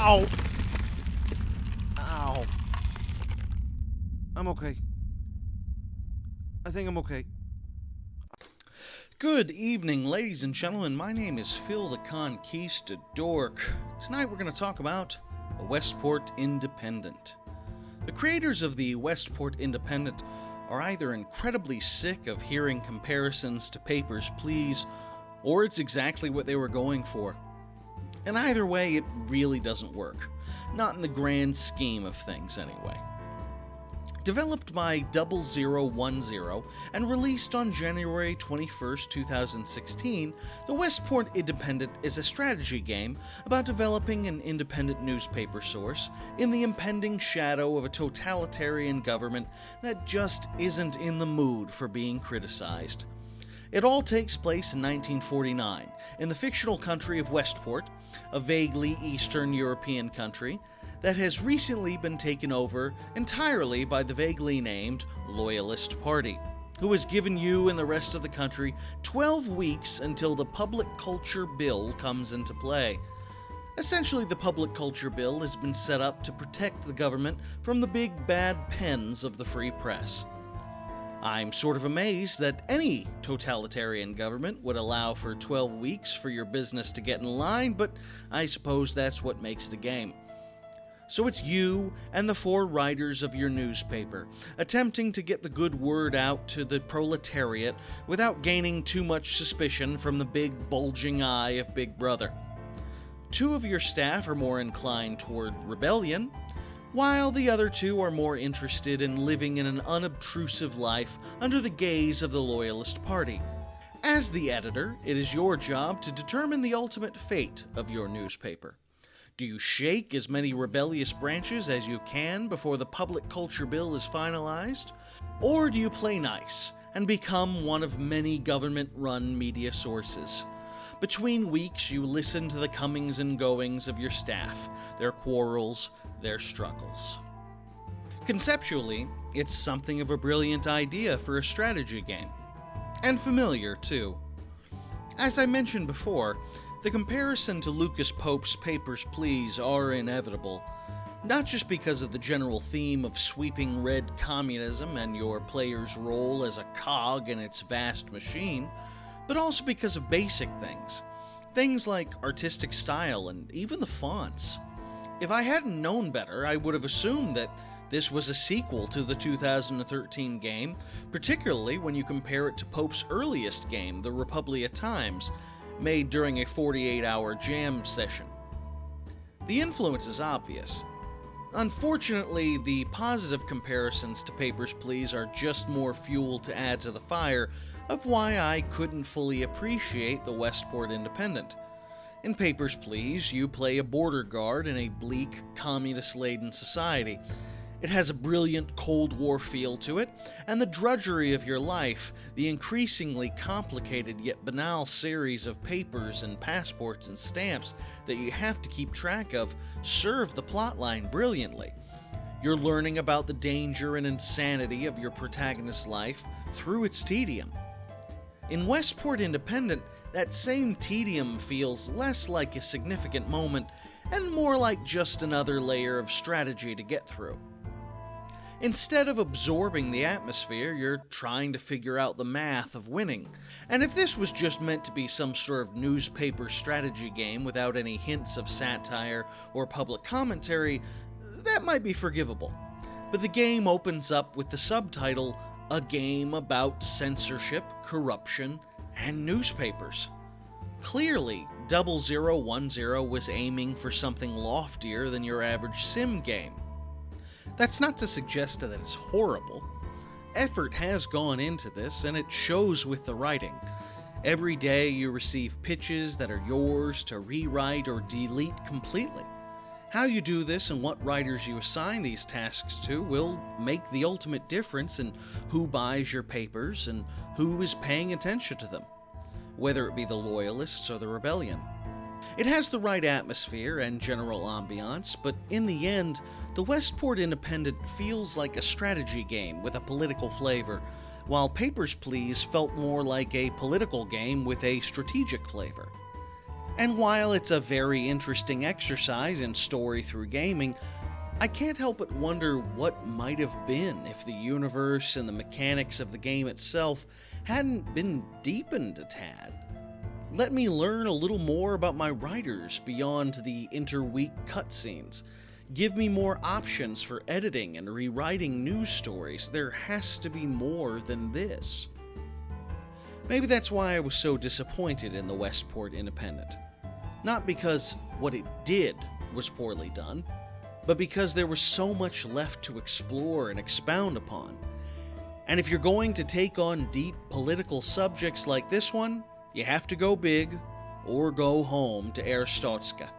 Ow! Ow. I'm okay. I think I'm okay. Good evening, ladies and gentlemen. My name is Phil the Conquistadork. Tonight we're going to talk about the Westport Independent. The creators of the Westport Independent are either incredibly sick of hearing comparisons to Papers, Please, or it's exactly what they were going for. And either way, it really doesn't work. Not in the grand scheme of things, anyway. Developed by 0010 and released on January 21st, 2016, the Westport Independent is a strategy game about developing an independent newspaper source in the impending shadow of a totalitarian government that just isn't in the mood for being criticized. It all takes place in 1949, in the fictional country of Westport, a vaguely Eastern European country that has recently been taken over entirely by the vaguely named Loyalist Party, who has given you and the rest of the country 12 weeks until the Public Culture Bill comes into play. Essentially, the Public Culture Bill has been set up to protect the government from the big bad pens of the free press. I'm sort of amazed that any totalitarian government would allow for 12 weeks for your business to get in line, but I suppose that's what makes it a game. So it's you and the 4 writers of your newspaper, attempting to get the good word out to the proletariat without gaining too much suspicion from the big bulging eye of Big Brother. 2 of your staff are more inclined toward rebellion, while the other 2 are more interested in living in an unobtrusive life under the gaze of the Loyalist Party. As the editor, it is your job to determine the ultimate fate of your newspaper. Do you shake as many rebellious branches as you can before the Public Culture Bill is finalized? Or do you play nice and become one of many government-run media sources? Between weeks, you listen to the comings and goings of your staff, their quarrels, their struggles. Conceptually, it's something of a brilliant idea for a strategy game. And familiar, too. As I mentioned before, the comparison to Lucas Pope's Papers, Please are inevitable, not just because of the general theme of sweeping red communism and your player's role as a cog in its vast machine, but also because of basic things. Things like artistic style and even the fonts. If I hadn't known better, I would have assumed that this was a sequel to the 2013 game, particularly when you compare it to Pope's earliest game, the Republia Times, made during a 48-hour jam session. The influence is obvious. Unfortunately, the positive comparisons to Papers, Please are just more fuel to add to the fire of why I couldn't fully appreciate the Westport Independent. In Papers, Please, you play a border guard in a bleak, communist-laden society. It has a brilliant Cold War feel to it, and the drudgery of your life, the increasingly complicated yet banal series of papers and passports and stamps that you have to keep track of, serve the plotline brilliantly. You're learning about the danger and insanity of your protagonist's life through its tedium. In Westport Independent, that same tedium feels less like a significant moment and more like just another layer of strategy to get through. Instead of absorbing the atmosphere, you're trying to figure out the math of winning. And if this was just meant to be some sort of newspaper strategy game without any hints of satire or public commentary, that might be forgivable. But the game opens up with the subtitle, A Game About Censorship, Corruption, and Newspapers. Clearly, 0010 was aiming for something loftier than your average sim game. That's not to suggest that it's horrible. Effort has gone into this, and it shows with the writing. Every day you receive pitches that are yours to rewrite or delete completely. How you do this and what writers you assign these tasks to will make the ultimate difference in who buys your papers and who is paying attention to them, whether it be the Loyalists or the Rebellion. It has the right atmosphere and general ambiance, but in the end, the Westport Independent feels like a strategy game with a political flavor, while Papers, Please felt more like a political game with a strategic flavor. And while it's a very interesting exercise in story through gaming, I can't help but wonder what might have been if the universe and the mechanics of the game itself hadn't been deepened a tad. Let me learn a little more about my writers beyond the interweek cutscenes. Give me more options for editing and rewriting news stories. There has to be more than this. Maybe that's why I was so disappointed in the Westport Independent. Not because what it did was poorly done, but because there was so much left to explore and expound upon. And if you're going to take on deep political subjects like this one, you have to go big or go home to Arstotzka.